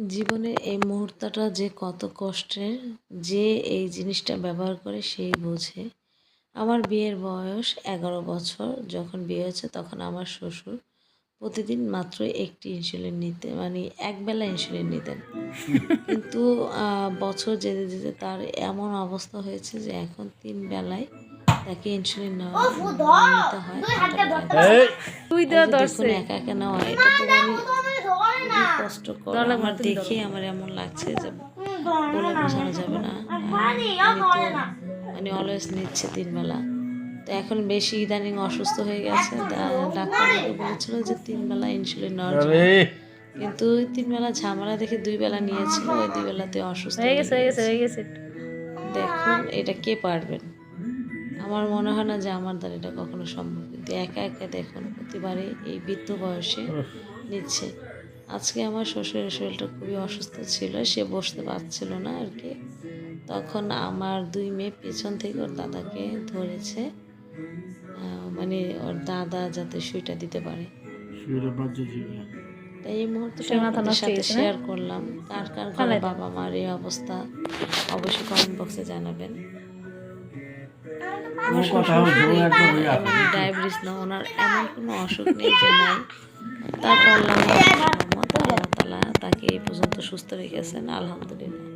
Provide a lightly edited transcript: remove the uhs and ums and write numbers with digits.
জীবনের এই মুহূর্তটা যে কত কষ্টের, যে এই জিনিসটা ব্যবহার করে সেই বোঝে। আমার বিয়ের বয়স 11 বছর। যখন বিয়ে হয়েছে তখন আমার শ্বশুর প্রতিদিন মাত্র একটি ইনসুলিন নিতেন, মানে একবেলা ইনসুলিন নিতেন। কিন্তু বছর যেতে যেতে তার এমন অবস্থা হয়েছে যে এখন 3 বেলায় তাকে ইনসুলিন নিতে হয়। দেখুন একা একা নেওয়া, এটা তো মানে খুবই কষ্টকর। আমার দেখে আমার এমন লাগছে যে বলে বোঝানো যাবে না। উনি তো মানে অলওয়েজ নিচ্ছে 3 বেলা। তো এখন বেশি ইদানিং অসুস্থ হয়ে গেছে। ডাক্তার আমাকে বলেছিল যে 3 বেলা ইনসুলিন নেওয়ার জন্য, কিন্তু ওই 3 বেলা ঝামেলা দেখে 2 বেলা নিয়েছিল। ওই 2 বেলাতে অসুস্থ হয়ে গেছে। দেখুন এটা কে পারবেন? আমার মনে হয় না যে আমার দ্বারা এটা কখনো সম্ভব, কিন্তু একা একা দেখুন প্রতিবারে এই বৃদ্ধ বয়সে নিচ্ছে। আজকে আমার শ্বশুরের শরীরটা খুবই অসুস্থ ছিল, সে বসতে পারছিল না আর কি। তখন আমার 2 মেয়ে পেছন থেকে ওর দাদাকে ধরেছে, মানে ওর দাদা যাতে সুইটা দিতে পারে। তাই এই মুহূর্তটা আপনাদের সাথে শেয়ার করলাম। কার কার ঘরে বাবা মার এই অবস্থা অবশ্যই কমেন্ট বক্সে জানাবেন। মানে ডায়াবেটিস না, ওনার এমন কোনো অসুখ নেই যে নাই। তারপর আল্লাহ তাআলা তাকে এই পর্যন্ত সুস্থ রেখেছেন, আলহামদুলিল্লাহ।